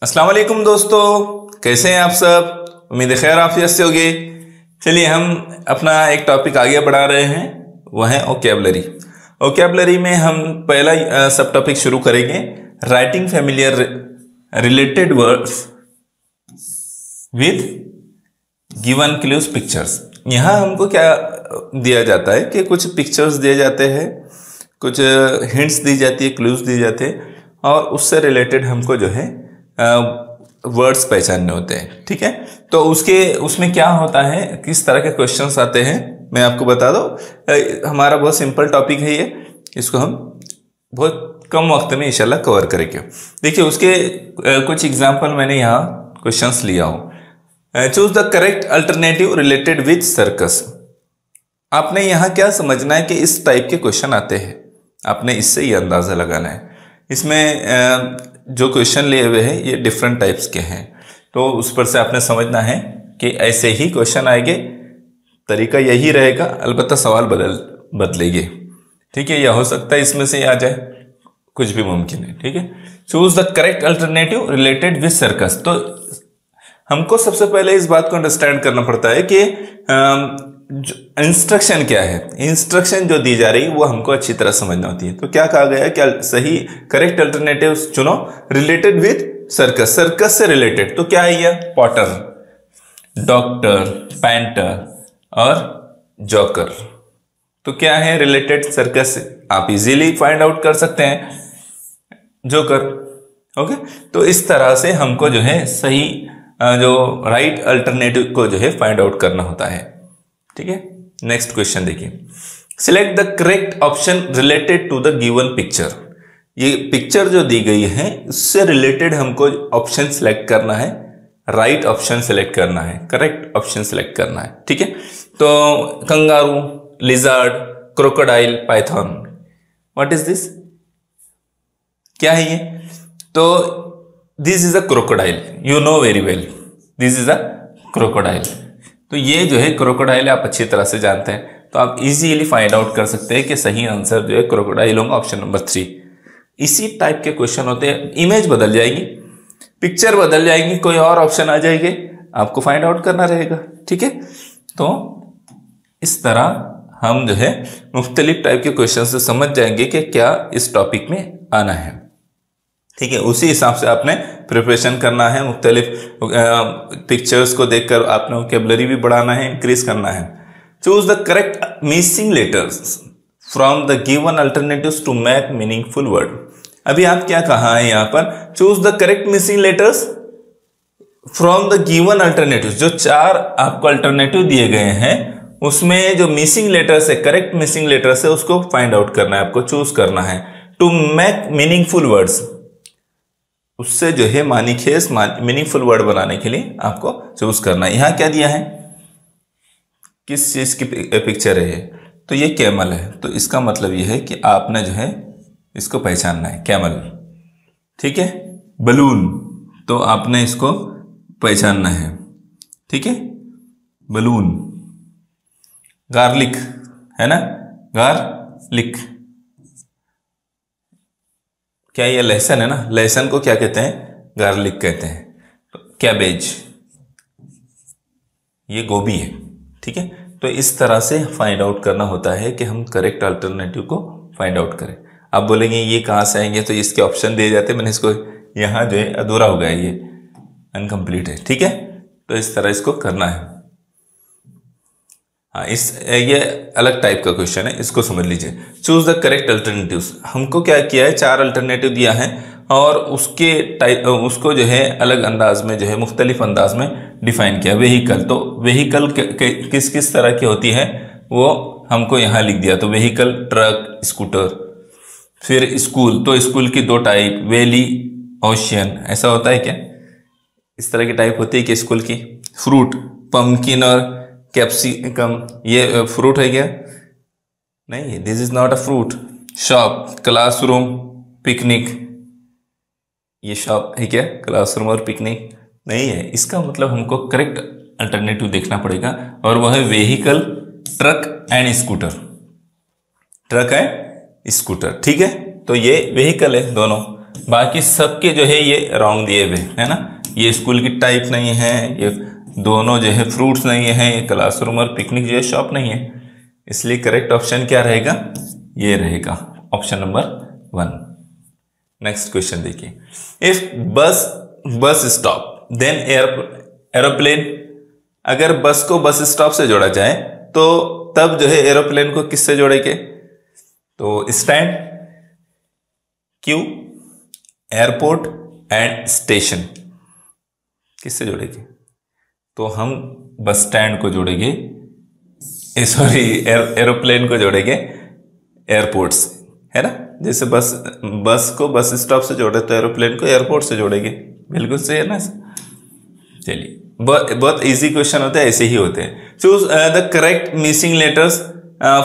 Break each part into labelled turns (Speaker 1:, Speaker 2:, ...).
Speaker 1: अस्सलाम वालेकुम दोस्तों, कैसे हैं आप सब। उम्मीद है खैर आफियत से होगे। चलिए हम अपना एक टॉपिक आगे बढ़ा रहे हैं, वो है ओकैबुलरी। ओकैबुलरी में हम पहला सब टॉपिक शुरू करेंगे, writing familiar related words with given clues pictures. यहाँ हमको क्या दिया जाता है कि कुछ पिक्चर्स दिए जाते हैं, कुछ हिंट्स दी जाती है, क्लूज दिए जाते हैं और उससे रिलेटेड हमको जो है वर्ड्स पहचानने होते हैं। ठीक है, तो उसमें क्या होता है, किस तरह के क्वेश्चंस आते हैं मैं आपको बता दो। हमारा बहुत सिंपल टॉपिक है ये, इसको हम बहुत कम वक्त में इंशाल्लाह कवर करेंगे। देखिए उसके कुछ एग्जांपल मैंने यहाँ क्वेश्चंस लिया हूँ। Choose the correct alternative related with circus. आपने यहाँ क्या समझना है कि इस टाइप के क्वेश्चन आते हैं, आपने इससे ये अंदाज़ा लगाना है। इसमें जो क्वेश्चन लिए हुए हैं ये डिफरेंट टाइप्स के हैं, तो उस पर से आपने समझना है कि ऐसे ही क्वेश्चन आएंगे, तरीका यही रहेगा, अलबत्ता सवाल बदलेंगे। ठीक है, यह हो सकता है इसमें से आ जाए, कुछ भी मुमकिन है। ठीक है, choose the correct alternative related with circus. तो हमको सबसे पहले इस बात को अंडरस्टैंड करना पड़ता है कि इंस्ट्रक्शन क्या है। इंस्ट्रक्शन जो दी जा रही है वो हमको अच्छी तरह समझना होती है। तो क्या कहा गया है, क्या सही करेक्ट अल्टरनेटिव चुनो रिलेटेड विद सर्कस। सर्कस से रिलेटेड तो क्या है, ये पॉटर, डॉक्टर, पेंटर और जोकर। तो क्या है रिलेटेड सर्कस से, आप इजीली फाइंड आउट कर सकते हैं, जोकर। ओके, तो इस तरह से हमको जो है सही जो राइट अल्टरनेटिव को जो है फाइंड आउट करना होता है। ठीक है, नेक्स्ट क्वेश्चन देखिए, select the correct option related to the given picture. ये पिक्चर जो दी गई है उससे रिलेटेड हमको ऑप्शन सिलेक्ट करना है, राइट ऑप्शन सिलेक्ट करना है, करेक्ट ऑप्शन सिलेक्ट करना है। ठीक है, तो kangaroo, lizard, crocodile, Python, what is this, क्या है ये। तो this is a crocodile, you know very well, this is a crocodile. तो ये जो है क्रोकोडाइल आप अच्छी तरह से जानते हैं, तो आप इजीली फाइंड आउट कर सकते हैं कि सही आंसर जो है क्रोकोडाइल होगा, ऑप्शन नंबर 3। इसी टाइप के क्वेश्चन होते हैं, इमेज बदल जाएगी, पिक्चर बदल जाएगी, कोई और ऑप्शन आ जाएगी, आपको फाइंड आउट करना रहेगा। ठीक है, तो इस तरह हम जो है मुख्तलिफ टाइप के क्वेश्चन से समझ जाएंगे कि क्या इस टॉपिक में आना है। ठीक है, उसी हिसाब से आपने प्रिपरेशन करना है, मुख्तलिफ पिक्चर्स को देखकर आपने वोकैबुलरी भी बढ़ाना है, इंक्रीज करना है। Choose the correct missing letters from the given alternatives to make meaningful word. अभी आप क्या कहा है यहाँ पर, choose the correct missing letters from the given alternatives. जो 4 आपको अल्टरनेटिव दिए गए हैं उसमें जो मिसिंग लेटर्स है, करेक्ट मिसिंग लेटर्स है, उसको फाइंड आउट करना है, आपको चूज करना है। टू मेक मीनिंगफुल वर्ड्स, उससे जो है मानीखेस मीनिंगफुल वर्ड बनाने के लिए आपको चूज करना है। यहां क्या दिया है, किस चीज की पिक्चर है, तो ये कैमल है, तो इसका मतलब ये है कि आपने जो है इसको पहचानना है, कैमल। ठीक है, बलून, तो आपने इसको पहचानना है। ठीक है, बलून। गार्लिक है ना, गार्लिक, क्या ये लहसुन है ना, लहसुन को क्या कहते हैं, गार्लिक कहते हैं। तो कैबेज, ये गोभी है। ठीक है, तो इस तरह से फाइंड आउट करना होता है कि हम करेक्ट अल्टरनेटिव को फाइंड आउट करें। आप बोलेंगे ये कहाँ से आएंगे, तो इसके ऑप्शन दिए जाते हैं, मैंने इसको यहाँ जो है अधूरा हो गया, ये अनकम्प्लीट है। ठीक है, तो इस तरह इसको करना है। हाँ, ये अलग टाइप का क्वेश्चन है, इसको समझ लीजिए। चूज द करेक्ट अल्टरनेटिव्स, हमको क्या किया है, 4 अल्टरनेटिव दिया है और उसको जो है अलग अंदाज में जो है मुख्तलिफ अंदाज में डिफाइन किया। व्हीकल, तो व्हीकल किस किस तरह की होती है वो हमको यहाँ लिख दिया। तो व्हीकल, ट्रक, स्कूटर। फिर स्कूल, तो स्कूल की 2 टाइप, वैली, ओशियन, ऐसा होता है क्या, इस तरह की टाइप होती है कि स्कूल की। फ्रूट, पम्पकिन और कैप्सिकम, ये फ्रूट है क्या, नहीं, this is not a fruit. Shop, classroom, picnic, ये शॉप है क्या, क्लासरूम और पिकनिक नहीं है। इसका मतलब हमको करेक्ट अल्टरनेटिव देखना पड़ेगा और वह है vehicle, truck and scooter. Truck है, स्कूटर। ठीक है, तो ये व्हीकल है दोनों, बाकी सबके जो है ये रॉन्ग दिए हुए है ना। ये स्कूल की टाइप नहीं है, ये दोनों जो है फ्रूट्स नहीं है, ये क्लासरूम और पिकनिक जो है शॉप नहीं है। इसलिए करेक्ट ऑप्शन क्या रहेगा, ये रहेगा ऑप्शन नंबर 1। नेक्स्ट क्वेश्चन देखिए, if bus stop then aeroplane. अगर बस को बस स्टॉप से जोड़ा जाए तो तब जो है एरोप्लेन को किससे जोड़ेंगे, तो stand, Q, airport and station, किससे जोड़ेंगे, तो हम बस स्टैंड को जोड़ेंगे, सॉरी एरोप्लेन को जोड़ेंगे एयरपोर्ट से, है ना। जैसे बस को बस स्टॉप से जोड़े तो एरोप्लेन को एयरपोर्ट से जोड़ेंगे, बिल्कुल सही है ना। चलिए, बहुत इजी क्वेश्चन होते हैं, ऐसे ही होते हैं। Choose the correct missing letters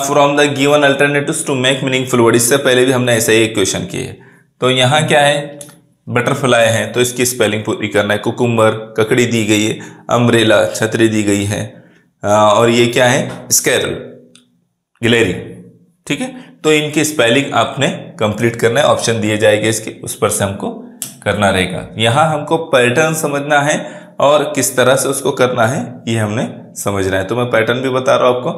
Speaker 1: from the given alternatives to make meaningful word. इससे पहले भी हमने ऐसे ही क्वेश्चन किए। तो यहाँ क्या है, बटरफ्लाई है तो इसकी स्पेलिंग पूरी करना है। कुकुम्बर, ककड़ी दी गई है, अम्ब्रेला छतरी दी गई है, और ये क्या है, स्कैरल, गिलेरी, ठीक है। तो इनकी स्पेलिंग आपने कंप्लीट करना है, ऑप्शन दिए जाएंगे इसके, उस पर से हमको करना रहेगा। यहाँ हमको पैटर्न समझना है और किस तरह से उसको करना है ये हमने समझना है। तो मैं पैटर्न भी बता रहा हूं आपको,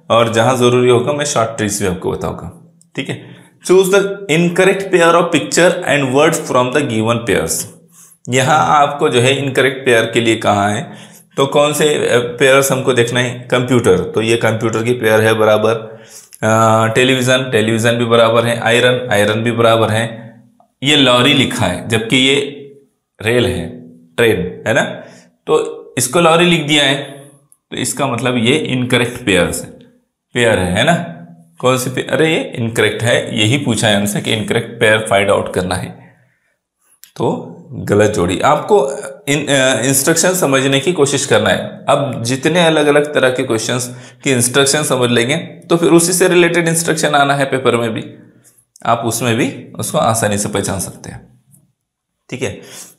Speaker 1: और जहां जरूरी होगा मैं शॉर्ट ट्रिक्स भी आपको बताऊंगा, ठीक है। Choose the incorrect pair of picture and word from the given pairs. यहां आपको जो है इनकरेक्ट पेयर के लिए कहा है, तो कौन से पेयर्स हमको देखना है, कंप्यूटर, तो ये कंप्यूटर की पेयर है बराबर, टेलीविजन भी बराबर है, आयरन भी बराबर है। ये लॉरी लिखा है जबकि ये रेल है, ट्रेन है ना, तो इसको लॉरी लिख दिया है, तो इसका मतलब ये इनकरेक्ट पेयर है ना। कौन सी पेयर, अरे ये इनकरेक्ट है, यही पूछा है हमसे कि इनकरेक्ट पेयर फाइंड आउट करना है, तो गलत जोड़ी। आपको इंस्ट्रक्शन समझने की कोशिश करना है। अब जितने अलग अलग तरह के क्वेश्चंस की इंस्ट्रक्शन समझ लेंगे तो फिर उसी से रिलेटेड इंस्ट्रक्शन आना है पेपर में भी, आप उसमें भी उसको आसानी से पहचान सकते हैं, ठीक है।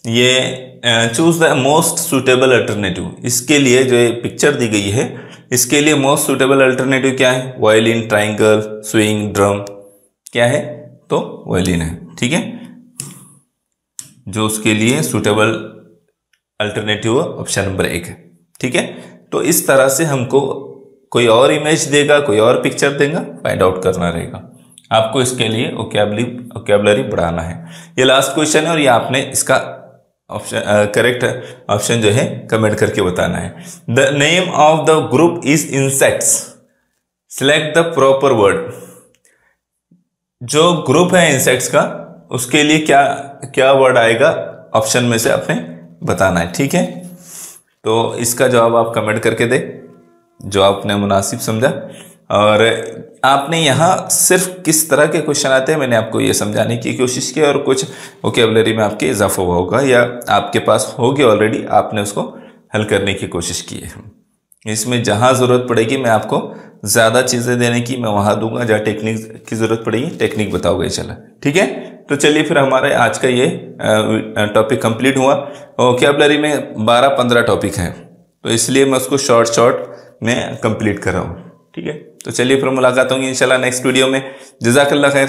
Speaker 1: ये choose the most suitable alternative, इसके लिए जो पिक्चर दी गई है इसके लिए मोस्ट सुटेबल अल्टरनेटिव क्या है, वायलिन, ट्राइंगल, स्विंग, ड्रम, क्या है, तो वायलिन है, ठीक है। जो उसके लिए सुटेबल अल्टरनेटिव ऑप्शन नंबर 1 है, ठीक है। तो इस तरह से हमको कोई और इमेज देगा, कोई और पिक्चर देगा, फाइंड आउट करना रहेगा। आपको इसके लिए वोकैबुलरी बढ़ाना है। ये लास्ट क्वेश्चन है और ये आपने इसका ऑप्शन करेक्ट ऑप्शन जो है कमेंट करके बताना है। The name of the group is insects, select the proper word. जो ग्रुप है इंसेक्ट्स का उसके लिए क्या वर्ड आएगा, ऑप्शन में से आपने बताना है, ठीक है। तो इसका जवाब आप कमेंट करके दे जो आपने मुनासिब समझा। और आपने यहाँ सिर्फ किस तरह के क्वेश्चन आते हैं मैंने आपको ये समझाने की कोशिश की, और कुछ वोकैबुलरी में आपके इजाफा हुआ होगा या आपके पास होगी ऑलरेडी, आपने उसको हल करने की कोशिश की है। इसमें जहाँ ज़रूरत पड़ेगी मैं आपको ज़्यादा चीज़ें देने की मैं वहाँ दूंगा, जहाँ टेक्निक की ज़रूरत पड़ेगी टेक्निक बताओगे, चला, ठीक है। तो चलिए फिर हमारे आज का ये टॉपिक कंप्लीट हुआ। वोकैबुलरी में 12-15 टॉपिक हैं, तो इसलिए मैं उसको शॉर्ट में कंप्लीट कर रहा हूँ, ठीक है। तो चलिए फिर मुलाकात होंगी इंशाल्लाह नेक्स्ट वीडियो में। जज़ाकल्लाह खैर।